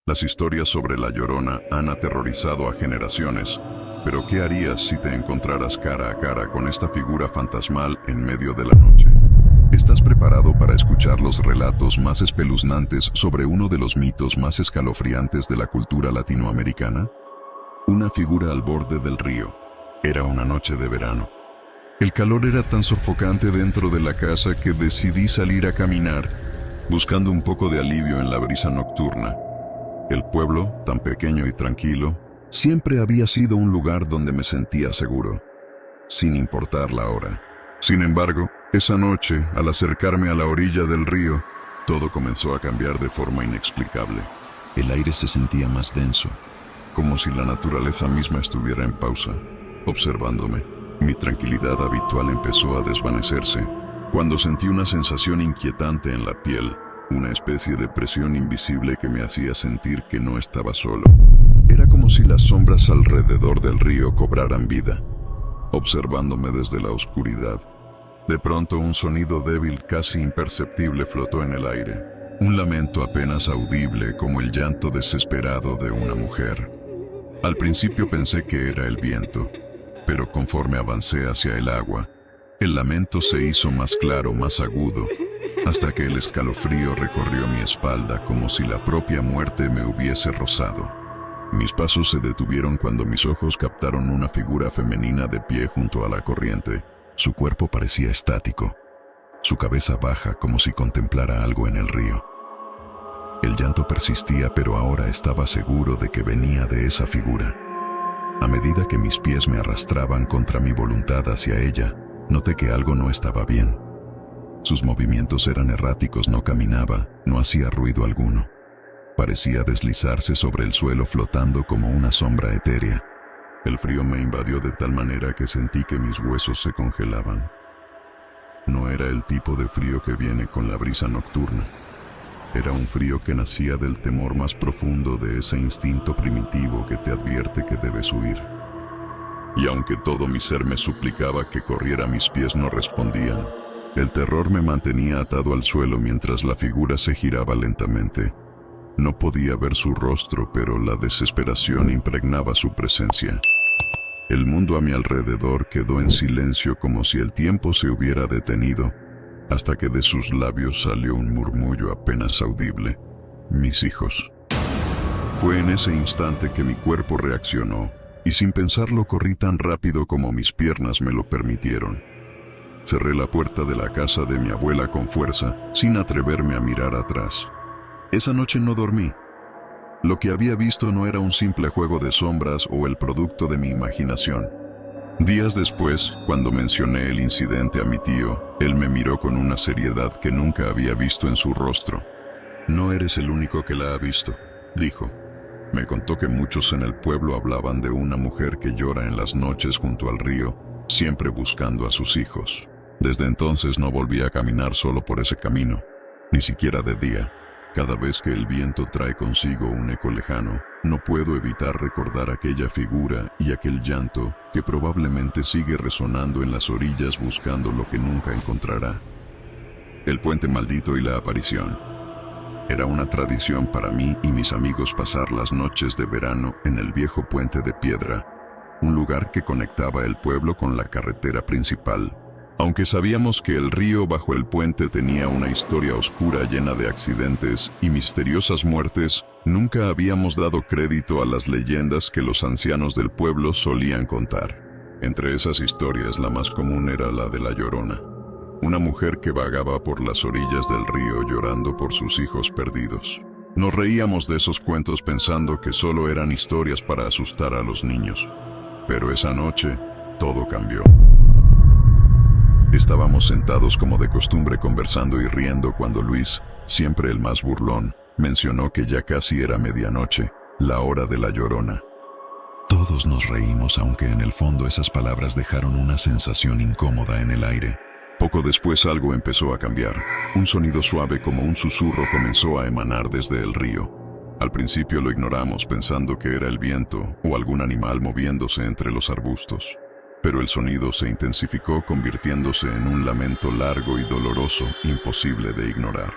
Las historias sobre La Llorona han aterrorizado a generaciones, pero ¿qué harías si te encontraras cara a cara con esta figura fantasmal en medio de la noche? ¿Estás preparado para escuchar los relatos más espeluznantes sobre uno de los mitos más escalofriantes de la cultura latinoamericana? Una figura al borde del río. Era una noche de verano. El calor era tan sofocante dentro de la casa que decidí salir a caminar, buscando un poco de alivio en la brisa nocturna. El pueblo, tan pequeño y tranquilo, siempre había sido un lugar donde me sentía seguro, sin importar la hora. Sin embargo, esa noche, al acercarme a la orilla del río, todo comenzó a cambiar de forma inexplicable. El aire se sentía más denso, como si la naturaleza misma estuviera en pausa, observándome. Mi tranquilidad habitual empezó a desvanecerse, cuando sentí una sensación inquietante en la piel, una especie de presión invisible que me hacía sentir que no estaba solo. Era como si las sombras alrededor del río cobraran vida, observándome desde la oscuridad. De pronto un sonido débil, casi imperceptible, flotó en el aire. Un lamento apenas audible, como el llanto desesperado de una mujer. Al principio pensé que era el viento, pero conforme avancé hacia el agua, el lamento se hizo más claro, más agudo, hasta que el escalofrío recorrió mi espalda como si la propia muerte me hubiese rozado. Mis pasos se detuvieron cuando mis ojos captaron una figura femenina de pie junto a la corriente. Su cuerpo parecía estático, su cabeza baja como si contemplara algo en el río. El llanto persistía, pero ahora estaba seguro de que venía de esa figura. A medida que mis pies me arrastraban contra mi voluntad hacia ella, noté que algo no estaba bien. Sus movimientos eran erráticos, no caminaba, no hacía ruido alguno. Parecía deslizarse sobre el suelo flotando como una sombra etérea. El frío me invadió de tal manera que sentí que mis huesos se congelaban. No era el tipo de frío que viene con la brisa nocturna. Era un frío que nacía del temor más profundo, de ese instinto primitivo que te advierte que debes huir. Y aunque todo mi ser me suplicaba que corriera, mis pies no respondían. El terror me mantenía atado al suelo mientras la figura se giraba lentamente. No podía ver su rostro, pero la desesperación impregnaba su presencia. El mundo a mi alrededor quedó en silencio, como si el tiempo se hubiera detenido, hasta que de sus labios salió un murmullo apenas audible: mis hijos. Fue en ese instante que mi cuerpo reaccionó, y sin pensarlo corrí tan rápido como mis piernas me lo permitieron. Cerré la puerta de la casa de mi abuela con fuerza, sin atreverme a mirar atrás. Esa noche no dormí. Lo que había visto no era un simple juego de sombras o el producto de mi imaginación. Días después, cuando mencioné el incidente a mi tío, él me miró con una seriedad que nunca había visto en su rostro. No eres el único que la ha visto, dijo. Me contó que muchos en el pueblo hablaban de una mujer que llora en las noches junto al río, siempre buscando a sus hijos. Desde entonces no volví a caminar solo por ese camino, ni siquiera de día. Cada vez que el viento trae consigo un eco lejano, no puedo evitar recordar aquella figura y aquel llanto que probablemente sigue resonando en las orillas buscando lo que nunca encontrará. El puente maldito y la aparición. Era una tradición para mí y mis amigos pasar las noches de verano en el viejo puente de piedra, un lugar que conectaba el pueblo con la carretera principal. Aunque sabíamos que el río bajo el puente tenía una historia oscura llena de accidentes y misteriosas muertes, nunca habíamos dado crédito a las leyendas que los ancianos del pueblo solían contar. Entre esas historias, la más común era la de La Llorona, una mujer que vagaba por las orillas del río llorando por sus hijos perdidos. Nos reíamos de esos cuentos pensando que solo eran historias para asustar a los niños. Pero esa noche, todo cambió. Estábamos sentados como de costumbre conversando y riendo cuando Luis, siempre el más burlón, mencionó que ya casi era medianoche, la hora de La Llorona. Todos nos reímos, aunque en el fondo esas palabras dejaron una sensación incómoda en el aire. Poco después algo empezó a cambiar. Un sonido suave como un susurro comenzó a emanar desde el río. Al principio lo ignoramos pensando que era el viento o algún animal moviéndose entre los arbustos. Pero el sonido se intensificó, convirtiéndose en un lamento largo y doloroso, imposible de ignorar.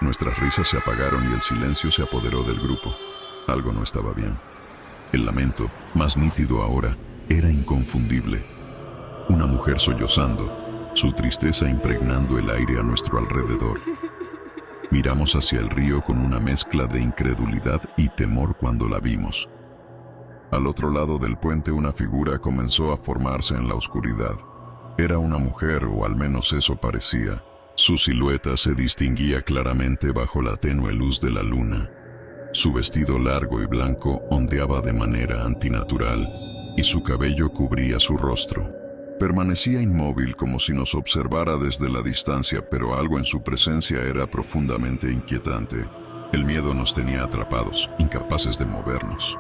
Nuestras risas se apagaron y el silencio se apoderó del grupo. Algo no estaba bien. El lamento, más nítido ahora, era inconfundible. Una mujer sollozando, su tristeza impregnando el aire a nuestro alrededor. Miramos hacia el río con una mezcla de incredulidad y temor cuando la vimos. Al otro lado del puente una figura comenzó a formarse en la oscuridad. Era una mujer, o al menos eso parecía. Su silueta se distinguía claramente bajo la tenue luz de la luna. Su vestido largo y blanco ondeaba de manera antinatural, y su cabello cubría su rostro. Permanecía inmóvil como si nos observara desde la distancia, pero algo en su presencia era profundamente inquietante. El miedo nos tenía atrapados, incapaces de movernos.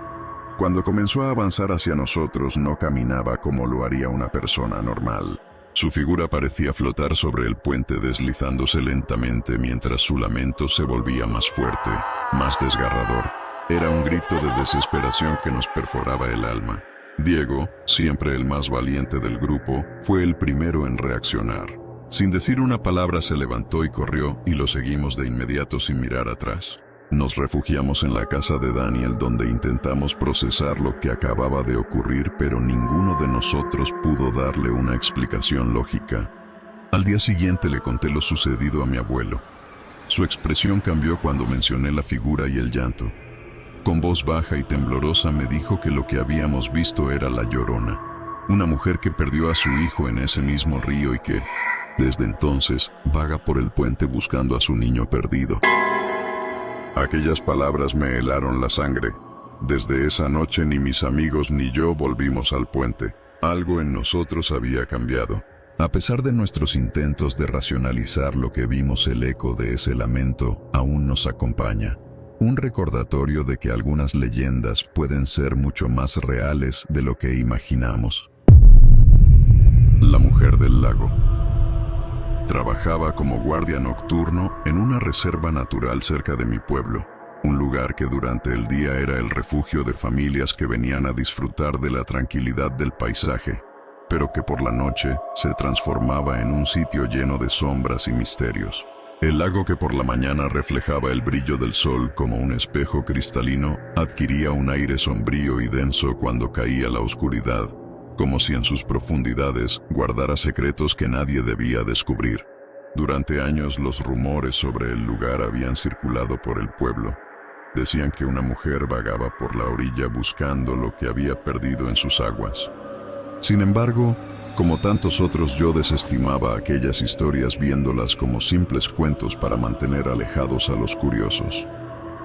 Cuando comenzó a avanzar hacia nosotros, no caminaba como lo haría una persona normal. Su figura parecía flotar sobre el puente, deslizándose lentamente mientras su lamento se volvía más fuerte, más desgarrador. Era un grito de desesperación que nos perforaba el alma. Diego, siempre el más valiente del grupo, fue el primero en reaccionar. Sin decir una palabra se levantó y corrió, y lo seguimos de inmediato sin mirar atrás. Nos refugiamos en la casa de Daniel, donde intentamos procesar lo que acababa de ocurrir, pero ninguno de nosotros pudo darle una explicación lógica. Al día siguiente le conté lo sucedido a mi abuelo. Su expresión cambió cuando mencioné la figura y el llanto. Con voz baja y temblorosa me dijo que lo que habíamos visto era la Llorona, una mujer que perdió a su hijo en ese mismo río y que, desde entonces, vaga por el puente buscando a su niño perdido. Aquellas palabras me helaron la sangre. Desde esa noche ni mis amigos ni yo volvimos al puente. Algo en nosotros había cambiado. A pesar de nuestros intentos de racionalizar lo que vimos, el eco de ese lamento aún nos acompaña. Un recordatorio de que algunas leyendas pueden ser mucho más reales de lo que imaginamos. La mujer del lago. Trabajaba como guardia nocturno en una reserva natural cerca de mi pueblo, un lugar que durante el día era el refugio de familias que venían a disfrutar de la tranquilidad del paisaje, pero que por la noche se transformaba en un sitio lleno de sombras y misterios. El lago, que por la mañana reflejaba el brillo del sol como un espejo cristalino, adquiría un aire sombrío y denso cuando caía la oscuridad, como si en sus profundidades guardara secretos que nadie debía descubrir. Durante años los rumores sobre el lugar habían circulado por el pueblo. Decían que una mujer vagaba por la orilla buscando lo que había perdido en sus aguas. Sin embargo, como tantos otros, yo desestimaba aquellas historias, viéndolas como simples cuentos para mantener alejados a los curiosos.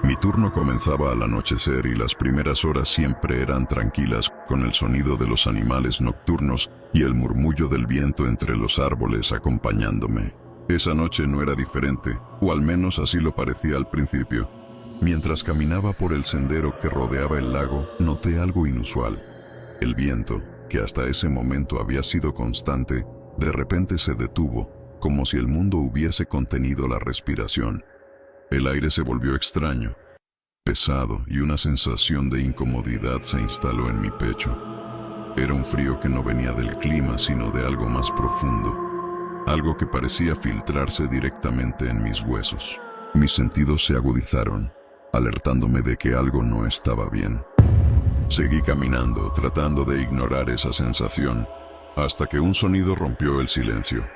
Mi turno comenzaba al anochecer y las primeras horas siempre eran tranquilas, con el sonido de los animales nocturnos y el murmullo del viento entre los árboles acompañándome. Esa noche no era diferente, o al menos así lo parecía al principio. Mientras caminaba por el sendero que rodeaba el lago, noté algo inusual. El viento, que hasta ese momento había sido constante, de repente se detuvo, como si el mundo hubiese contenido la respiración. El aire se volvió extraño, pesado, y una sensación de incomodidad se instaló en mi pecho. Era un frío que no venía del clima, sino de algo más profundo, algo que parecía filtrarse directamente en mis huesos. Mis sentidos se agudizaron, alertándome de que algo no estaba bien. Seguí caminando, tratando de ignorar esa sensación, hasta que un sonido rompió el silencio.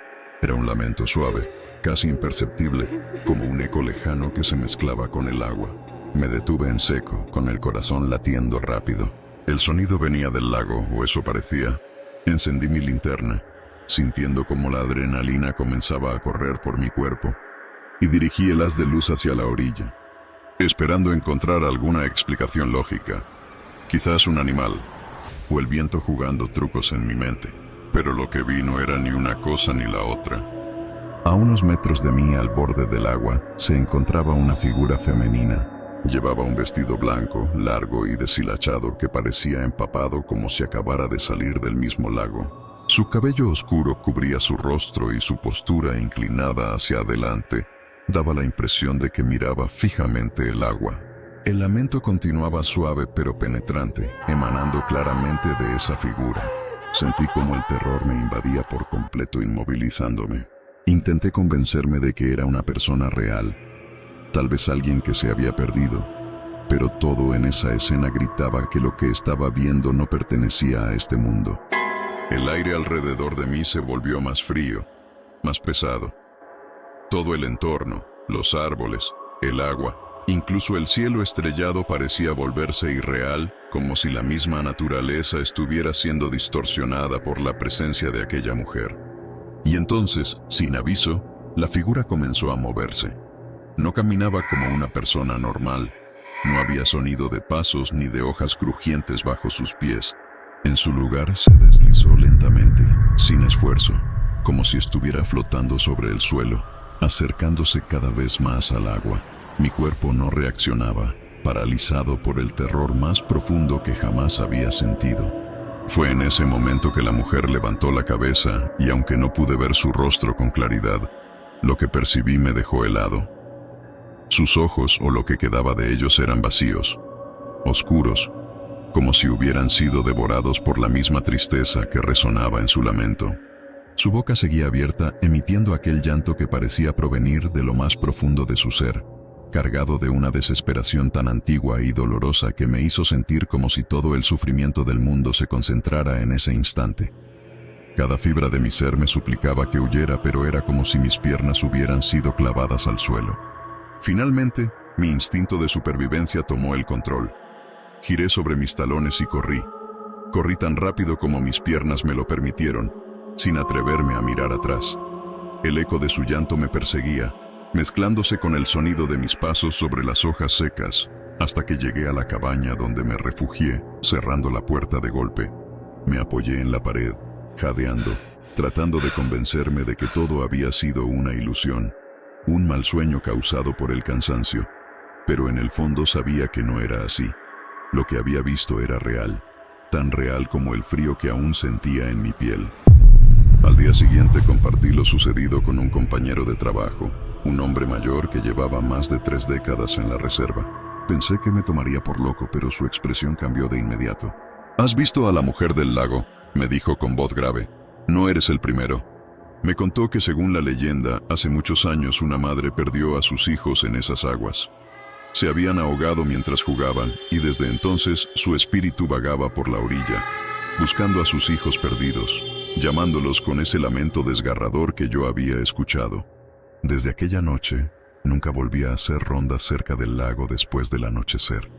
Era un lamento suave, casi imperceptible, como un eco lejano que se mezclaba con el agua. Me detuve en seco, con el corazón latiendo rápido. El sonido venía del lago, o eso parecía. Encendí mi linterna, sintiendo como la adrenalina comenzaba a correr por mi cuerpo, y dirigí el haz de luz hacia la orilla, esperando encontrar alguna explicación lógica. Quizás un animal, o el viento jugando trucos en mi mente. Pero lo que vi no era ni una cosa ni la otra. A unos metros de mí, al borde del agua, se encontraba una figura femenina. Llevaba un vestido blanco, largo y deshilachado que parecía empapado, como si acabara de salir del mismo lago. Su cabello oscuro cubría su rostro y su postura inclinada hacia adelante daba la impresión de que miraba fijamente el agua. El lamento continuaba suave pero penetrante, emanando claramente de esa figura. Sentí como el terror me invadía por completo, inmovilizándome. Intenté convencerme de que era una persona real, tal vez alguien que se había perdido, pero todo en esa escena gritaba que lo que estaba viendo no pertenecía a este mundo. El aire alrededor de mí se volvió más frío, más pesado. Todo el entorno, los árboles, el agua, incluso el cielo estrellado parecía volverse irreal, como si la misma naturaleza estuviera siendo distorsionada por la presencia de aquella mujer. Y entonces, sin aviso, la figura comenzó a moverse. No caminaba como una persona normal. No había sonido de pasos ni de hojas crujientes bajo sus pies. En su lugar se deslizó lentamente, sin esfuerzo, como si estuviera flotando sobre el suelo, acercándose cada vez más al agua. Mi cuerpo no reaccionaba, paralizado por el terror más profundo que jamás había sentido. Fue en ese momento que la mujer levantó la cabeza y aunque no pude ver su rostro con claridad, lo que percibí me dejó helado. Sus ojos, o lo que quedaba de ellos, eran vacíos, oscuros, como si hubieran sido devorados por la misma tristeza que resonaba en su lamento. Su boca seguía abierta, emitiendo aquel llanto que parecía provenir de lo más profundo de su ser, cargado de una desesperación tan antigua y dolorosa que me hizo sentir como si todo el sufrimiento del mundo se concentrara en ese instante. Cada fibra de mi ser me suplicaba que huyera, pero era como si mis piernas hubieran sido clavadas al suelo. Finalmente, mi instinto de supervivencia tomó el control. Giré sobre mis talones y corrí. Corrí tan rápido como mis piernas me lo permitieron, sin atreverme a mirar atrás. El eco de su llanto me perseguía, mezclándose con el sonido de mis pasos sobre las hojas secas, hasta que llegué a la cabaña donde me refugié, cerrando la puerta de golpe. Me apoyé en la pared, jadeando, tratando de convencerme de que todo había sido una ilusión, un mal sueño causado por el cansancio. Pero en el fondo sabía que no era así. Lo que había visto era real, tan real como el frío que aún sentía en mi piel. Al día siguiente compartí lo sucedido con un compañero de trabajo, un hombre mayor que llevaba más de 3 décadas en la reserva. Pensé que me tomaría por loco, pero su expresión cambió de inmediato. ¿Has visto a la mujer del lago?, me dijo con voz grave. No eres el primero. Me contó que según la leyenda, hace muchos años una madre perdió a sus hijos en esas aguas. Se habían ahogado mientras jugaban, y desde entonces su espíritu vagaba por la orilla, buscando a sus hijos perdidos, llamándolos con ese lamento desgarrador que yo había escuchado. Desde aquella noche, nunca volví a hacer rondas cerca del lago después del anochecer.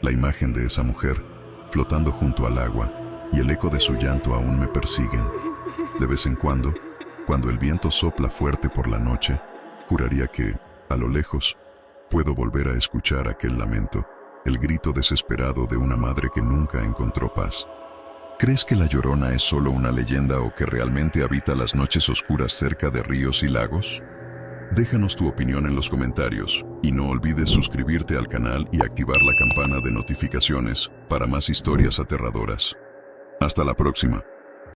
La imagen de esa mujer, flotando junto al agua, y el eco de su llanto aún me persiguen. De vez en cuando el viento sopla fuerte por la noche, juraría que, a lo lejos, puedo volver a escuchar aquel lamento, el grito desesperado de una madre que nunca encontró paz. ¿Crees que la Llorona es solo una leyenda o que realmente habita las noches oscuras cerca de ríos y lagos? Déjanos tu opinión en los comentarios y no olvides suscribirte al canal y activar la campana de notificaciones para más historias aterradoras. Hasta la próxima.